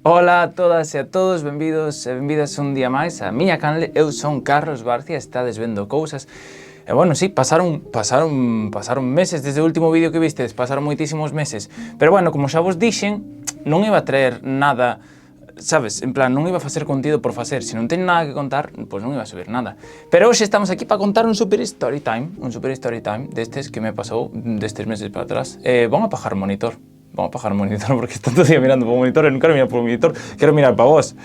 Ola a todas e a todos, benvidos e benvidas un día máis a miña canle. Eu son Carlos Barcia, estades vendo cousas. E bueno, sí, pasaron meses desde o último vídeo que vistes, pasaron moitísimos meses. Pero bueno, como xa vos dixen, non iba a traer nada, sabes, en plan, non iba a facer contido por facer. Se non teño nada que contar, pois non iba a subir nada. Pero hoxe estamos aquí para contar un super story time destes que me pasou destes meses para atrás. Vamos a apagar o monitor. Vamos a apagar o monitor porque está todo o día mirando para o monitor e non quero mirar para o monitor, quero mirar para vos.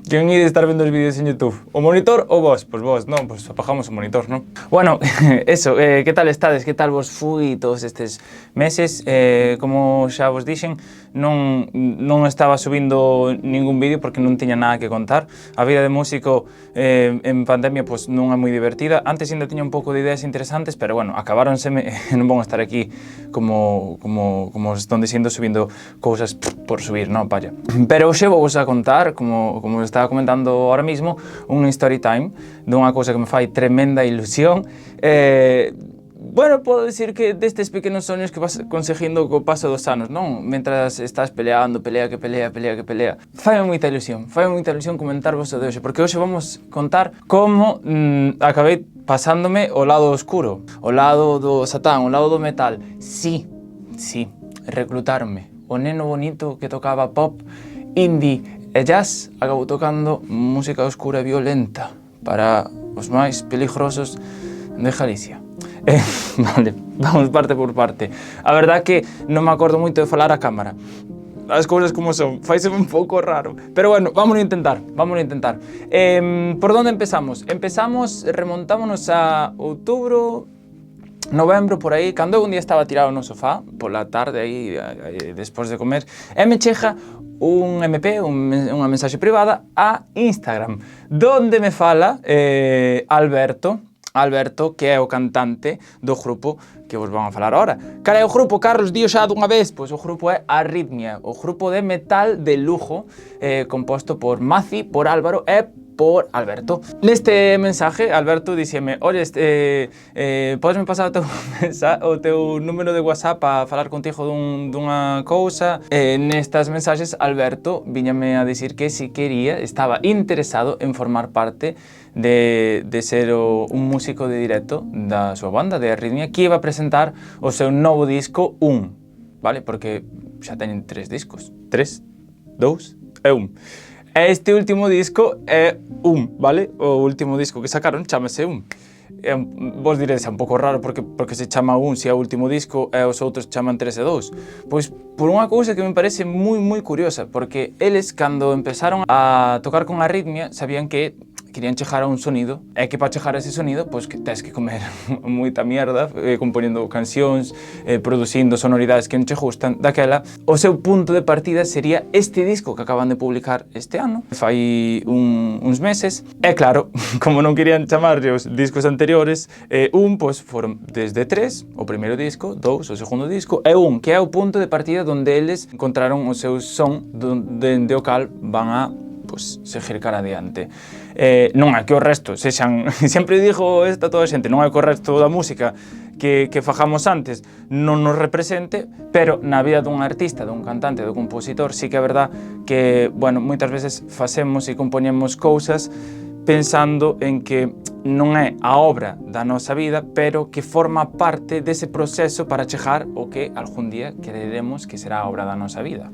Quen ide estar vendo os vídeos en YouTube? O monitor ou vos? Pois vos, non, pois apagamos o monitor, non? Bueno, eso, que tal estades? Que tal vos fui todos estes meses? Como xa vos dixen, non estaba subindo ningún vídeo porque non tiña nada que contar. A vida de músico en pandemia pois non é moi divertida. Antes ainda tiña un pouco de ideas interesantes, pero bueno, acabáronseme e non vão estar aquí como están dicindo subindo cousas por subir, non, palla. Pero hoxe vou vos a contar, como estaba comentando ahora mismo, un story time dunha cousa que me fai tremenda ilusión. Bueno, podo dicir que destes pequenos soños que vas conseguindo co paso dos anos, non? Mentras estás peleando, pelea. Faime moita ilusión comentarvos o de hoxe, porque hoxe vamos contar como acabei pasándome o lado oscuro, o lado do satán, o lado do metal. Sí, reclutáronme. O neno bonito que tocaba pop, indie e jazz acabou tocando música oscura e violenta para os máis peligrosos de Galicia. Vale, vamos parte por parte. A verdad que non me acordo moito de falar a cámara. As cousas como son, faise un pouco raro. Pero bueno, vámonos a intentar. Por onde empezamos? Remontámonos a outubro, novembro, por aí, cando eu un día estaba tirado no sofá, pola tarde aí, despois de comer, e me chega un MP, unha mensaxe privada a Instagram, donde me fala Alberto, que é o cantante do grupo que vos van a falar ahora. Cal é o grupo, Carlos? Dío xa dunha vez. Pois o grupo é Arritmia, o grupo de metal de Lugo, composto por Maci, por Álvaro e por Alberto. Neste mensaje, Alberto dixeme: "Oye, podesme pasar o teu número de WhatsApp para falar contigo dunha cousa?" Nestas mensaxes, Alberto viñame a dicir que si quería, estaba interesado en formar parte de ser un músico de directo da súa banda, de Arritmia, que iba a presentar o seu novo disco, vale? Porque xa teñen 3 discos. 3, 2 e 1. Este último disco é vale? O último disco que sacaron chamase Vos diredes, é un pouco raro porque se chama se é o último disco e os outros chaman 3 e 2. Pois por unha cousa que me parece moi curiosa, porque eles, cando empezaron a tocar con Arritmia, sabían que querían chegar a un sonido, e que para chegar a ese sonido, pois que tes que comer moita mierda, componendo cancións, producindo sonoridades que non che gustan. Daquela, o seu punto de partida sería este disco que acaban de publicar este ano, fai uns meses, e claro, como non querían chamarlle os discos anteriores, pois foron desde 3, o primeiro disco, 2, o segundo disco, e que é o punto de partida onde eles encontraron o seu son, dende o cal van a seguir cara adiante. Non é que o resto sexan, sempre digo esta toda a xente, non é que o resto da música que fajamos antes non nos represente, pero na vida dun artista, dun cantante, dun compositor, sí que é verdad que, bueno, moitas veces facemos e compoñemos cousas pensando en que non é a obra da nosa vida, pero que forma parte dese proceso para chegar o que algún día quereremos que será a obra da nosa vida.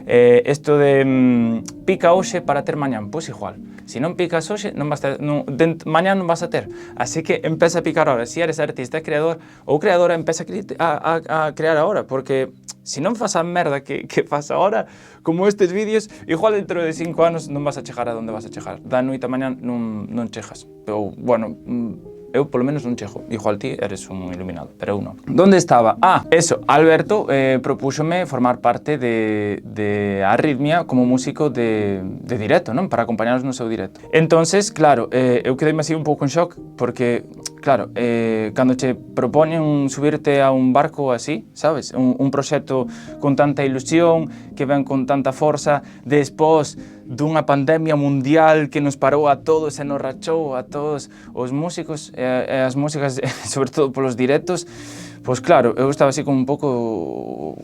Isto de pica hoxe para ter mañán, pois igual. Se non picas hoxe, mañán non vas a ter. Así que empeza a picar ahora. Se eres artista e creador ou creadora, empeza a crear ahora, porque se non fas a merda que fas ahora, como estes vídeos, igual dentro de 5 anos non vas a chegar a donde vas a chegar. Da noite a mañán non chegas. Ou, bueno, eu polo menos non chego. Igual ti eres un iluminado, pero eu non. Donde estaba? Alberto propúxome formar parte de Arritmia como músico de directo, non? Para acompañarnos no seu directo. Entonces, claro, eu quedei así un pouco en shock, porque, claro, cando che propoñen subirte a un barco así, sabes? Un proxecto con tanta ilusión, que ven con tanta forza, despois dunha pandemia mundial que nos parou a todos e nos rachou a todos os músicos e as músicas, sobre todo polos directos, pois claro, eu estaba así como un pouco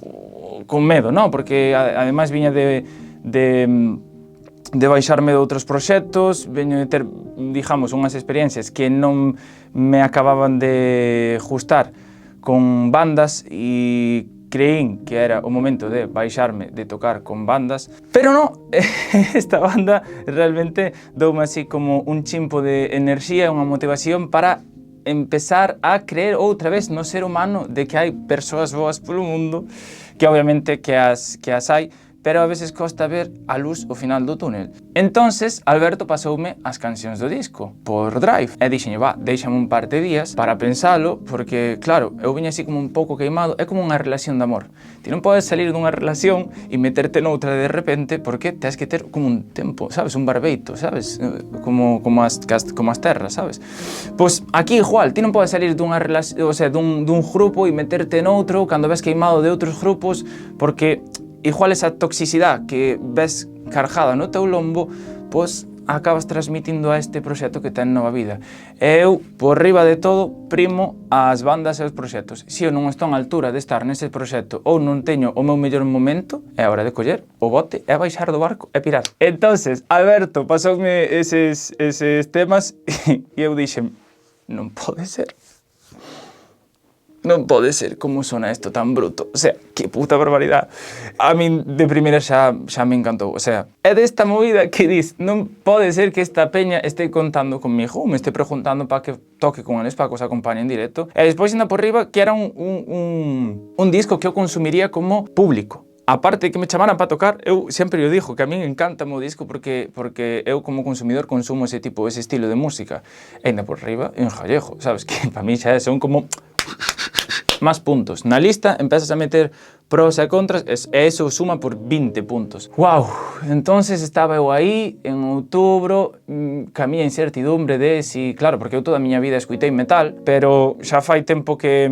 con medo, non? Porque ademais viña de de baixarme de outros proxectos, veño de ter, digamos, unhas experiencias que non me acababan de gustar con bandas e creín que era o momento de baixarme, de tocar con bandas, pero non, esta banda realmente doume así como un chimpo de enerxía, unha motivación para empezar a creer outra vez no ser humano, de que hai persoas boas polo mundo, que obviamente que as hai, pero a veces costa ver a luz ao final do túnel. Entonces, Alberto pasoume as cancións do disco por Drive e dixenlle, va, déixame un par de días para pensalo, porque, claro, eu viña así como un pouco queimado, é como unha relación de amor. Ti non podes salir dunha relación e meterte noutra de repente, porque tens que ter como un tempo, sabes, un barbeito, sabes, como as terras, sabes? Pois aquí igual, ti non podes salir dunha relación, o sea, dun grupo e meterte noutro cando ves queimado de outros grupos, porque igual esa toxicidade que ves cargada no teu lombo, pois acabas transmitindo a este proxecto que ten nova vida. Eu, por riba de todo, primo as bandas e os proxectos. Se eu non estou á altura de estar nese proxecto ou non teño o meu mellor momento, é hora de coller o bote e baixar do barco e pirar. Entonces, Alberto pasoume eses temas e eu dixen, non pode ser. Non pode ser como sona isto tan bruto. O sea, que puta barbaridade. A min de primeira xa me encantou. O sea, é desta movida que dis, non pode ser que esta peña este contando conmigo, me este preguntando para que toque con eles, para que os acompañe en directo. E despois ainda por riba que era un disco que eu consumiría como público. Aparte de que me chamaran para tocar, eu sempre o digo, que a min encanta o disco porque eu como consumidor consumo ese estilo de música. E ainda por riba, en jallejo, sabes? Que para mí xa son como más puntos. Na lista empezas a meter pros e contras e eso suma por 20 puntos. ¡Wow! Entonces estaba eu aí en outubro, ca miña incertidumbre de si, claro, porque eu toda a miña vida escuitei metal, pero xa fai tempo que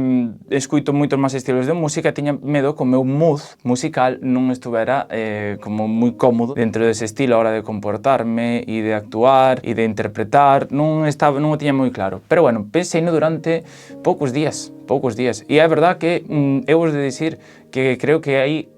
escuito moitos máis estilos de música e tiña medo que o meu mood musical non estuvera como moi cómodo dentro dese estilo a hora de comportarme e de actuar e de interpretar, non o tiña moi claro. Pero bueno, pensei no durante poucos días. E é verdad que eu vos de dicir que creo que aí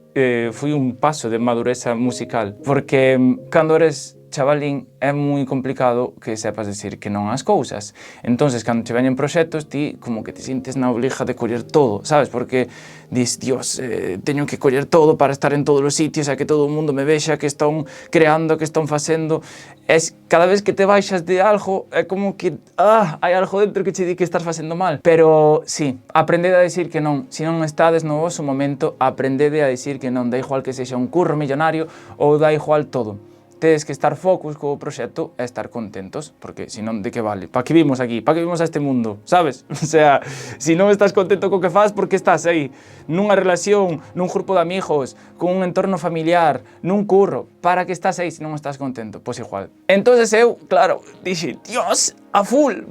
foi un paso de madureza musical, porque cando eres chavalín é moi complicado que sepas decir que non ás cousas. Entonces, cando che veñen proxectos, ti como que te sintes na obliga de coller todo, sabes? Porque dis, Dios, teño que coller todo para estar en todos os sitios e que todo o mundo me vexa que están creando, que están facendo. Cada vez que te baixas de algo, é como que hai algo dentro que che di que estás facendo mal. Pero, sí, aprendede a decir que non. Se non estades no vosso momento, aprendede a decir que non. Da igual que sexa un curro millonario ou da igual todo. Tedes que estar focus co proxecto e estar contentos, porque senón de que vale? Pa que vimos aquí? Pa que vimos a este mundo? Sabes? O sea, se non estás contento co que faz, porque estás aí nunha relación, nun grupo de amigos, con un entorno familiar, nun curro, para que estás aí se non estás contento? Pois igual. Entonces eu, claro, dixe, Dios, a full,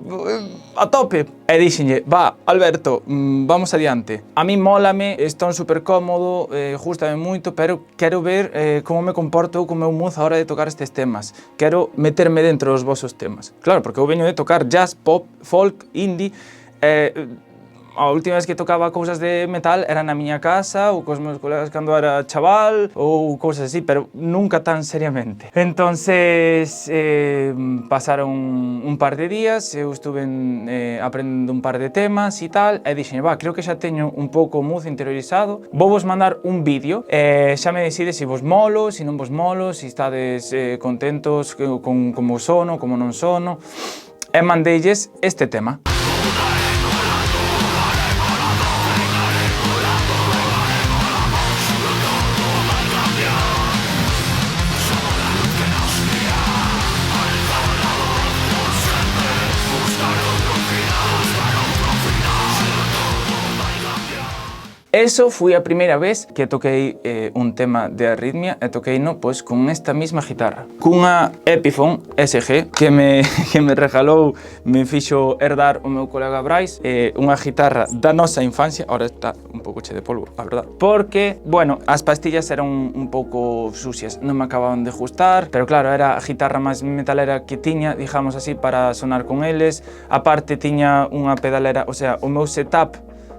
a tope. E dixenlle, va, Alberto, vamos adiante. A mí mólame, estou super cómodo, gústame moito, pero quero ver como me comporto co meu mood a hora de tocar estes temas. Quero meterme dentro dos vosos temas. Claro, porque eu veño de tocar jazz, pop, folk, indie, a última vez que tocaba cousas de metal era na miña casa ou cos meus colegas cando era chaval ou cousas así, pero nunca tan seriamente. Entonces, pasaron un par de días, eu estuve aprendendo un par de temas e tal, e dixen, va, creo que xa teño un pouco o mood interiorizado, vou vos mandar un vídeo, xa me decide se vos molo, se non vos molo, se estades contentos con como sono, como non sono, e mandeilles este tema. Eso foi a primeira vez que toquei un tema de Arritmia e toqueino pois con esta mesma guitarra, cunha Epiphone SG que me regalou, me fixo herdar o meu colega Brais, unha guitarra da nosa infancia, ahora está un pouco che de polvo, a verdad, porque, bueno, as pastillas eran un pouco sucias, non me acababan de gustar, pero claro, era a guitarra máis metalera que tiña, digamos así, para sonar con eles, aparte tiña unha pedalera, o sea, o meu setup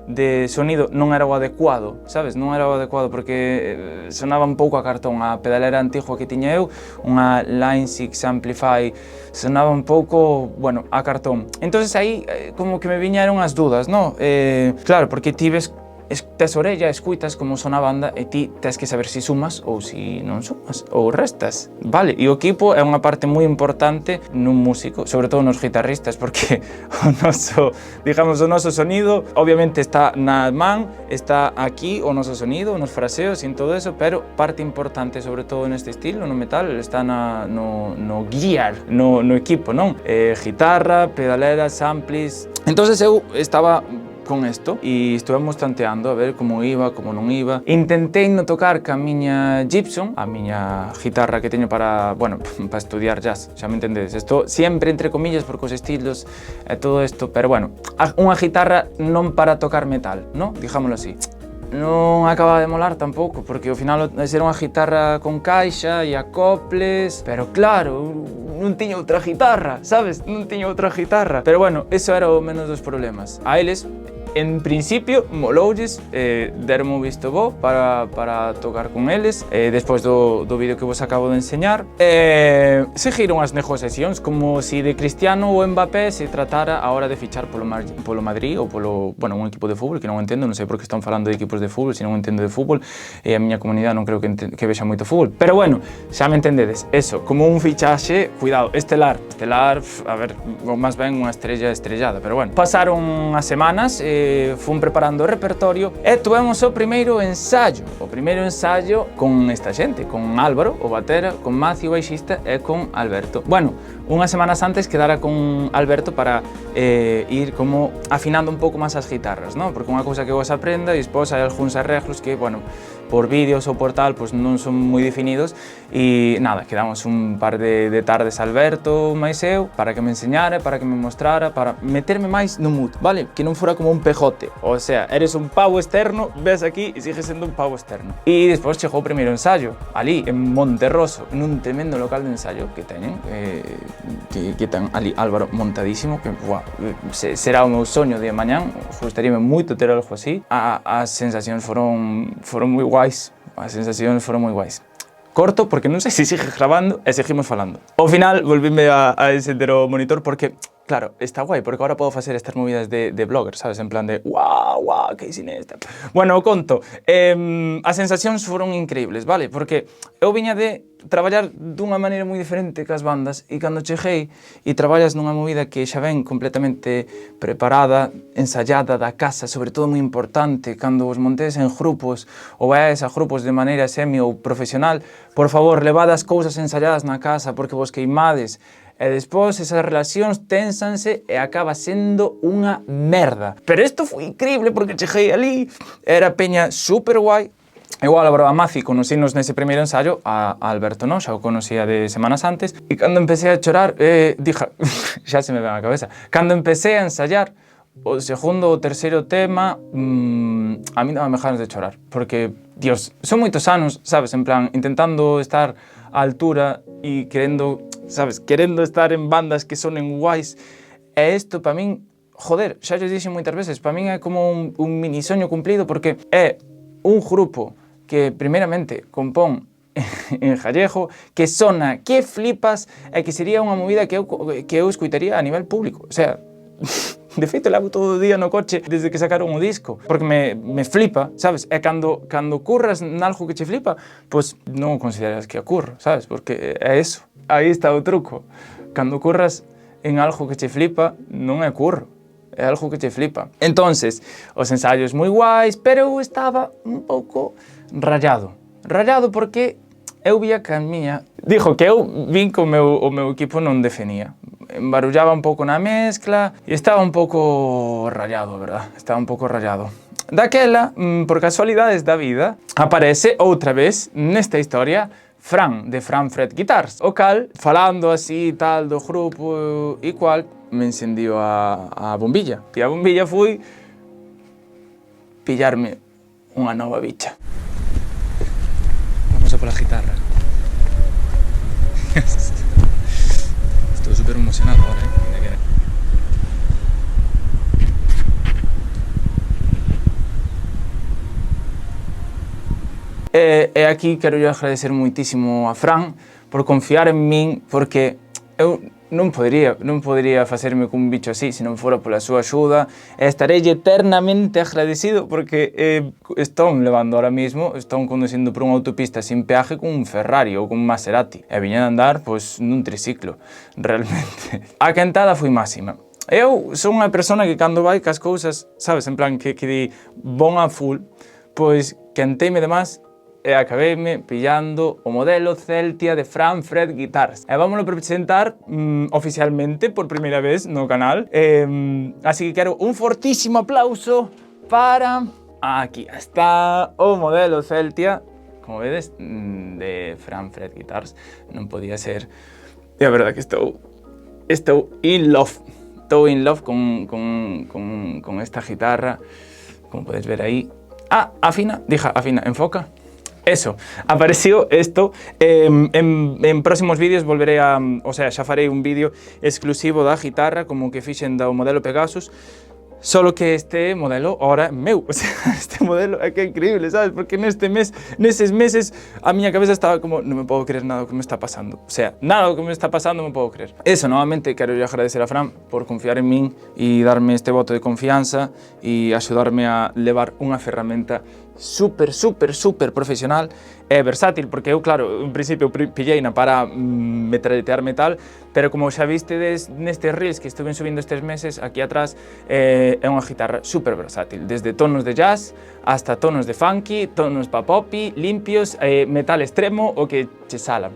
de sonido non era o adecuado, sabes? Non era o adecuado porque sonaba un pouco a cartón. A pedalera antigua que tiña eu, unha Line 6 Amplify, sonaba un pouco, bueno, a cartón. Entonces aí como que me viñeron as dudas, no? Claro, porque ti ves, tes orella, escuitas como sona a banda e ti tes que saber se sumas ou se non sumas ou restas, vale? E o equipo é unha parte moi importante nun músico, sobre todo nos guitarristas, porque o noso, digamos, o noso sonido obviamente está na man, está aquí o noso sonido, nos fraseos e todo eso, pero parte importante, sobre todo neste estilo, no metal, está no gear, no equipo, non? Guitarra, pedaleras, amplis. Entonces eu estaba con isto e estuvemos tanteando a ver como iba, como non iba. Intentei no tocar ca miña Gibson, a miña guitarra que teño para, bueno, para estudiar jazz, xa me entendedes. Isto sempre entre comillas porque os estilos e todo isto, pero bueno, unha guitarra non para tocar metal, non? Dijámoslo así. Non acaba de molar tampouco, porque ao final era unha guitarra con caixa e acoples, pero claro, non tiña outra guitarra, sabes? Non tiña outra guitarra. Pero bueno, eso era o menos dos problemas. A eles, en principio, moloulles, deron o visto bo para tocar con eles, despois do vídeo que vos acabo de enseñar. Seguiron as negociacións, como se de Cristiano ou Mbappé se tratara a hora de fichar polo Madrid ou polo, bueno, un equipo de fútbol, que non entendo, non sei por que están falando de equipos de fútbol, se non entendo de fútbol, e a miña comunidade non creo que vexa moito fútbol. Pero bueno, xa me entendedes, eso, como un fichaxe, cuidado, estelar, a ver, ou máis ben unha estrella estrellada, pero bueno. Pasaron as semanas, fun preparando o repertorio e tuvemos o primeiro ensayo con esta xente, con Álvaro, o batera, con Maci, o baixista, e con Alberto. Bueno, unhas semanas antes quedara con Alberto para ir como afinando un pouco máis as guitarras, non? Porque unha cousa que vos aprenda e despois hai algúns arreglos que, bueno, por vídeos ou por tal, pues non son moi definidos e nada, quedamos un par de tardes Alberto máis eu para que me enseñara, para que me mostrara, para meterme máis no mood, vale? Que non fora como un pejote, o sea, eres un pavo externo, ves aquí e sigues sendo un pavo externo. E despois chegou o primeiro ensayo, ali en Monterroso, nun tremendo local de ensayo que teñen, que ten ali Álvaro montadísimo, que buah, será o meu soño de mañán, gustaríame moito ter algo así. As sensacións foron moi guais, as sensacións foron moi guais. Corto porque non sei se sigue grabando e seguimos falando. Ao final volvíme a encender o monitor porque, claro, está guai, porque agora podo facer estas movidas de blogger, sabes? En plan de, guau, que hice nesta. Bueno, o conto, as sensacións foron increíbles, vale? Porque eu viña de traballar dunha maneira moi diferente que as bandas e cando cheguei e traballas nunha movida que xa ven completamente preparada, ensayada da casa, sobre todo moi importante, cando os montes en grupos ou vais a grupos de maneira semi ou profesional, por favor, levad as cousas ensayadas na casa porque vos queimades. E despois esas relacións tensanse e acaba sendo unha merda. Pero isto foi increíble porque cheguei ali, era peña super guai. Igual a Maci conocinos nese primeiro ensayo, a Alberto non, xa o conocía de semanas antes, e cando empecé a chorar, dija, xa se me ven a cabeza, cando empecé a ensayar o segundo ou terceiro tema, a mí dame ganas de chorar, porque, Dios, son moitos anos, sabes, en plan, intentando estar á altura e querendo, sabes, querendo estar en bandas que sonen guais, e isto pa min, joder, xa yo dixen moitas veces, pa min é como un mini soño cumplido, porque é un grupo que primeiramente compón en gallego, que sona, que flipas, e que sería unha movida que eu escuitaría a nivel público. O sea, de feito, levo todo o día no coche desde que sacaron o disco, porque me flipa, sabes? E cando curras nalgo que che flipa, pois non consideras que ocurro, sabes? Porque é eso, aí está o truco. Cando curras en algo que che flipa, non é curro. É algo que te flipa. Entonces, os ensaios moi guais, pero eu estaba un pouco rayado. Rayado porque eu vía que a miña... Dixo que eu vin que o meu equipo non definía. Embarullaba un pouco na mezcla e estaba un pouco rayado, verdad? Estaba un pouco rayado. Daquela, por casualidades da vida, aparece outra vez nesta historia Fran, de Fran Fred Guitars, o cal, falando así tal do grupo e cual, me encendió a bombilla. E a bombilla foi pillarme unha nova bicha. Vamos a pola guitarra. Estou super emocionado ahora, E aquí quero agradecer moitísimo a Fran por confiar en min, porque eu non podería facerme cun bicho así se non fora pola súa axuda, e estarei eternamente agradecido porque estou levando ahora mismo, estou conducindo por unha autopista sin peaje con un Ferrari ou con un Maserati, e viña de andar pois nun triciclo, realmente. A quentada foi máxima. Eu son unha persona que cando vai cas cousas, sabes, en plan que di bon a full, pois quenteime de más e acabeime pillando o modelo Celtia de Fran Fred Guitars. E vámonos a presentar oficialmente por primeira vez no canal. Así que quero un fortísimo aplauso para... Aquí está o modelo Celtia, como vedes, de Fran Fred Guitars. Non podía ser... E a verdade que estou in love. Estou in love con esta guitarra, como podéis ver aí. Afina, enfoca. Eso, apareció esto. En próximos vídeos volveré a... O sea, xa farei un vídeo exclusivo da guitarra, como que fixen do modelo Pegasus. Solo que este modelo ahora é meu, o sea, este modelo é que é increíble, sabes? Porque neses meses a miña cabeza estaba como, non me podo creer nada do que me está pasando. O sea, nada do que me está pasando me podo creer. Eso, novamente, quero agradecer a Fran por confiar en min e darme este voto de confianza e axudarme a levar unha ferramenta super profesional e versátil, porque eu, claro, en principio pilleina para metralletear metal, pero como xa vistedes nestes reels que estuve subindo estes meses, aquí atrás é unha guitarra super versátil, desde tonos de jazz hasta tonos de funky, tonos pa popi, limpios, metal extremo, o que che sala.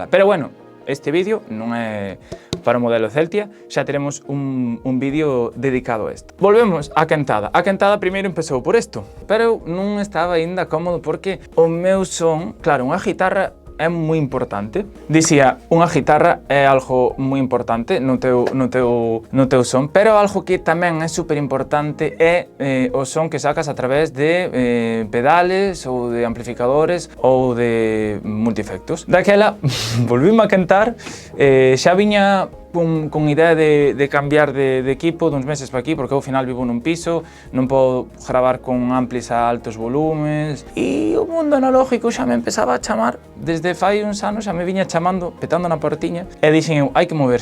Pero bueno, este vídeo non é para o modelo Celtia, xa teremos un vídeo dedicado a isto. Volvemos á quentada. A quentada primeiro empezou por isto, pero non estaba aínda cómodo porque o meu son, claro, unha guitarra é moi importante. Dicía, unha guitarra é algo moi importante no teu son, pero algo que tamén é super importante é o son que sacas a través de pedales ou de amplificadores ou de multiefectos. Daquela, volvíme a cantar, xa viña con idea de cambiar de equipo duns meses para aquí, porque ao final vivo nun piso, non podo gravar con amplis a altos volumes, e o mundo analógico xa me empezaba a chamar, desde fai uns anos xa me viña chamando, petando na portiña, e dixen eu, hai que mover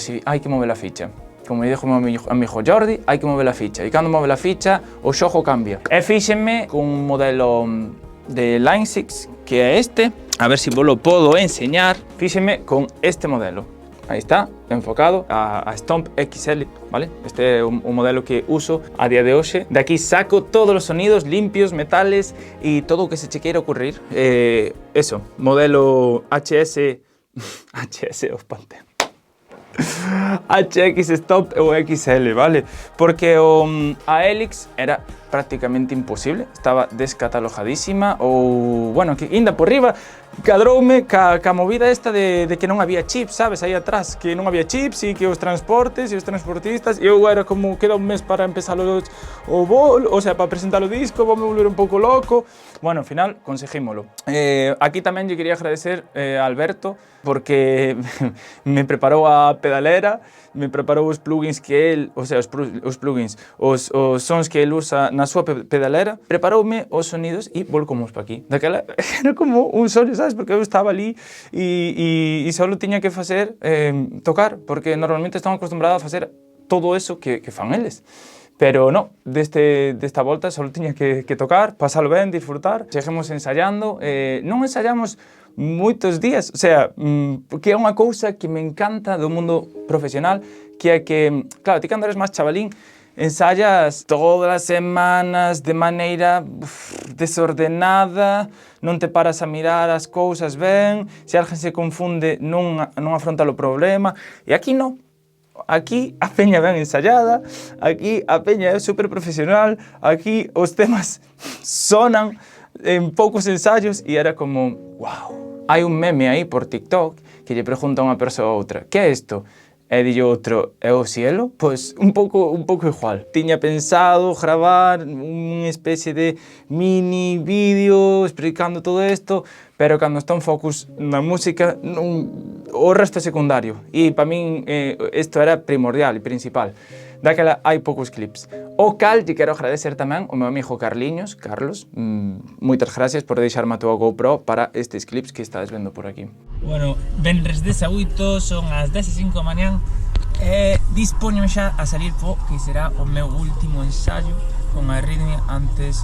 a ficha. Como lle dixo o meu amigo Jordi, hai que mover a ficha, e cando move a ficha, o xogo cambia. E fíxenme con un modelo de Line 6, que é este, a ver se vos lo podo enseñar, fíxenme con este modelo. Aí está, enfocado, a Stomp XL, ¿vale? Este é un modelo que uso a día de hoxe. De aquí saco todos os sonidos limpios, metales e todo o que se che queira ocurrir. Eso, modelo HS Pantera. HX Stop ou XL, vale? Porque a Helix era prácticamente imposible, estaba descatalogadísima ou, bueno, que ainda por riba cadroume ca movida esta de que non había chips, sabes, aí atrás, que non había chips e que os transportes e os transportistas, e eu era como, queda un mes para empezar o bol, o sea, para presentar o disco, vou me volver un pouco loco. Bueno, ao final, conseguímoslo. Aquí tamén lle quería agradecer a Alberto, porque me preparou a pedalera, me preparou os plugins que el, o sea, os plugins, os sons que el usa na súa pedalera, preparoume os sonidos e volcomos para aquí. Daquela era como un sonho, sabes, porque eu estaba ali e só tiña que facer tocar, porque normalmente estamos acostumbrados a facer todo eso que fan eles. Pero no, desta volta só tiña que tocar, pasalo ben, disfrutar. Seguimos ensayando, non ensayamos moitos días, o sea, que é unha cousa que me encanta do mundo profesional, que é que, claro, ti cando eres máis chavalín, ensayas todas as semanas de maneira desordenada, non te paras a mirar as cousas ben, se alguén se confunde non afronta o problema, e aquí non. Aquí a peña ben ensayada, aquí a peña é super profesional, aquí os temas sonan en poucos ensayos e era como, wow. Hai un meme aí por TikTok que lle pregunta unha persoa a outra, que é isto? E dille outro, é o cielo? Pois un pouco igual. Tiña pensado gravar unha especie de mini vídeo explicando todo isto, pero cando está un focus na música, o resto é secundario. E para min isto era primordial e principal. daquela hai poucos clips. O cal lle quero agradecer tamén ao meu amigo Carlos, moitas gracias por deixarme a túa GoPro para estes clips que estades vendo por aquí. Bueno, venres 18, son as 10:05 da mañán e dispóñome xa a salir po que será o meu último ensayo con a Arritmia antes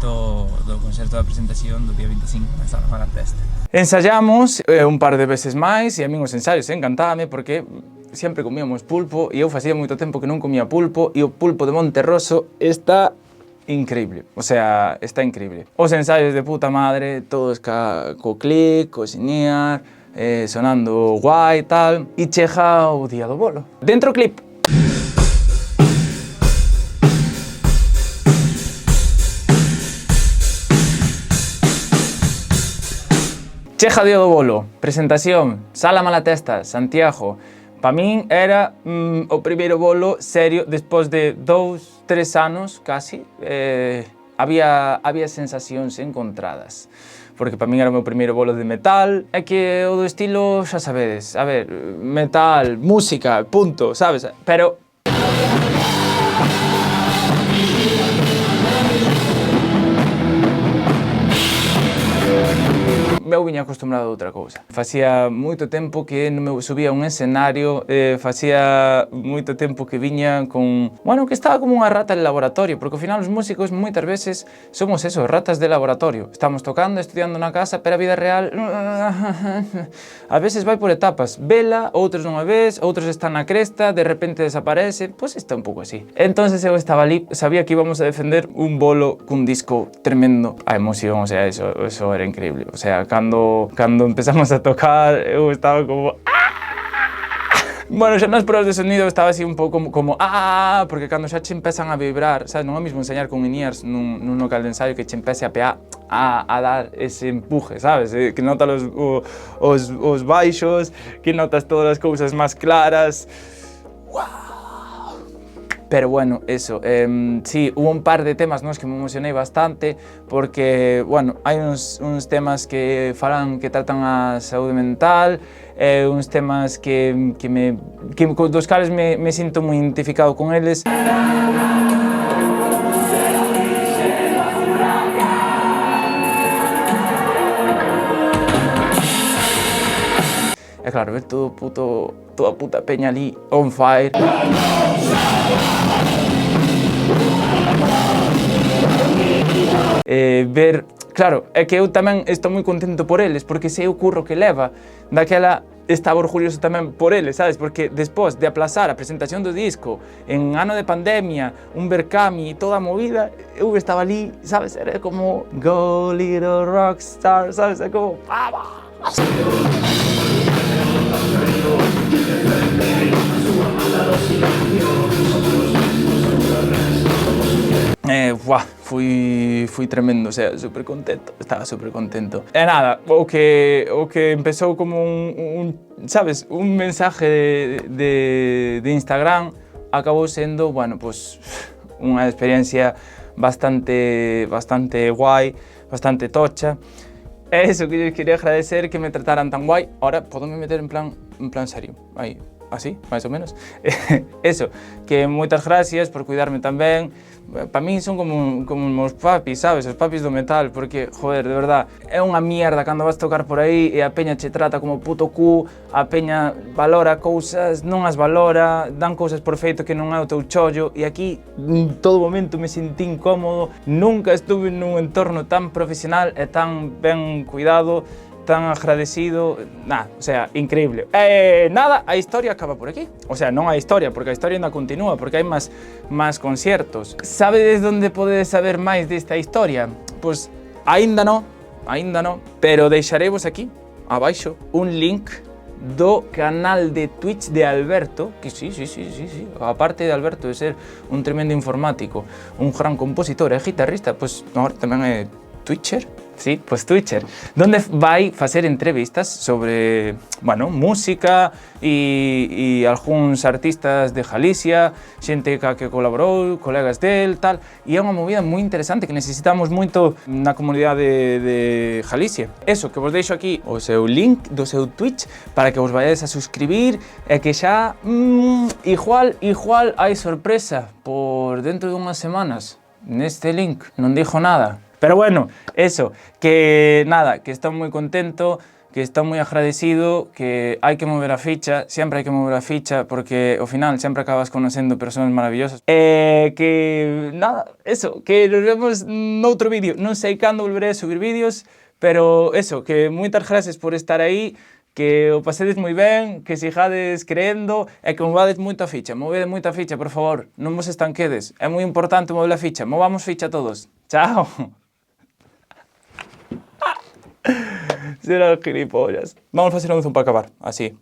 do concerto da presentación do día 25 na Sala Malatesta. Ensayamos un par de veces máis e a min os ensaios encantábame porque sempre comíamos pulpo e eu facía moito tempo que non comía pulpo e o pulpo de Monterroso está increíble, o sea, está increíble. Os ensaios de puta madre, todos co clic, co señar, sonando guai e tal, e chega o día do bolo. Dentro clip. Chega o día do bolo, presentación, Sala Malatesta, Santiago. Pa min era o primeiro bolo serio, despois de 2-3 anos, casi, había sensacións encontradas. Porque pa min era o meu primeiro bolo de metal, é que o do estilo, xa sabedes, a ver, metal, música, punto, sabes? Pero eu viña acostumbrado a outra cousa. Facía moito tempo que non me subía a un escenario, facía moito tempo que viña con... Bueno, que estaba como unha rata de laboratorio, porque ao final os músicos moitas veces somos eso, ratas de laboratorio. Estamos tocando, estudiando na casa, pero a vida real... A veces vai por etapas. Vela, outros non a ves, outros están na cresta, de repente desaparece, pois está un pouco así. Entonces eu estaba ali, sabía que íbamos a defender un bolo cun disco tremendo. A emoción, o sea, eso era increíble. O sea, cando empezamos a tocar, eu estaba como... Bueno, xa nas pruebas de sonido estaba así un pouco como porque cando xa che empezan a vibrar, sabes, non é o mismo enseñar con in-ears nun local de ensayo que che empece a dar ese empuje, sabes, que notas os baixos, que notas todas as cousas máis claras. ¡Wow! Pero bueno, eso, sí, hubo un par de temas nos que me emocionei bastante porque, bueno, hai uns temas que falan, que tratan a saúde mental, uns temas dos cales me sinto moi identificado con eles. E claro, ver toda a puta peña ali on fire. Ver, claro, é que eu tamén estou moi contento por eles, porque sei o curro que leva, daquela estaba orgulloso tamén por eles, sabes? Porque despois de aplazar a presentación do disco en ano de pandemia, un Berkami e toda a movida, eu estaba ali, sabes? Era como Go Little Rockstar, sabes? É como vamos! Fui tremendo, o sea, super contento, estaba super contento. E nada, o que empezou como sabes, un mensaje de Instagram acabou sendo, bueno, pues unha experiencia bastante guai, bastante tocha. E eso que yo quería agradecer, que me trataran tan guai. Ahora, podo me meter en plan serio, aí, así, máis ou menos. Eso, que moitas gracias por cuidarme tamén. Para min son como os meus papis, sabes? Os papis do metal, porque, joder, de verdad, é unha mierda cando vas tocar por aí e a peña che trata como puto cu, a peña valora cousas, non as valora, dan cousas por feito que non é o teu chollo, e aquí, en todo momento, me sentí incómodo, nunca estuve nun entorno tan profesional e tan ben cuidado, tan agradecido, nada, o sea, increíble. Nada, a historia acaba por aquí. O sea, non a historia, porque a historia ainda continúa, porque hai máis conciertos. Sabedes onde podedes saber máis desta historia? Pois aínda non, pero deixaremos aquí, abaixo, un link do canal de Twitch de Alberto, que sí, aparte de Alberto de ser un tremendo informático, un gran compositor e guitarrista, pois agora tamén é Twitcher, Sí, pues Twitcher, donde vai facer entrevistas sobre, bueno, música e algúns artistas de Galicia, xente ca que colaborou, colegas del, tal, e é unha movida moi interesante que necesitamos moito na comunidade de Galicia. Eso, que vos deixo aquí o seu link do seu Twitch para que vos vayades a suscribir e que xa, igual hai sorpresa por dentro dunhas semanas neste link, non dixo nada. Pero bueno, eso, que nada, que estou moi contento, que estou moi agradecido, que hai que mover a ficha, sempre hai que mover a ficha, porque ao final sempre acabas conocendo persoas maravillosas. Que nada, eso, que nos vemos noutro vídeo. Non sei cando volveré a subir vídeos, pero eso, que moitas gracias por estar aí, que o pasedes moi ben, que sigades creendo e que movades moita ficha, movede moita ficha, por favor, non vos estanquedes. É moi importante mover a ficha, movamos ficha todos. Chao. Será gilipollas. Vamos a facer un zoom para acabar, así.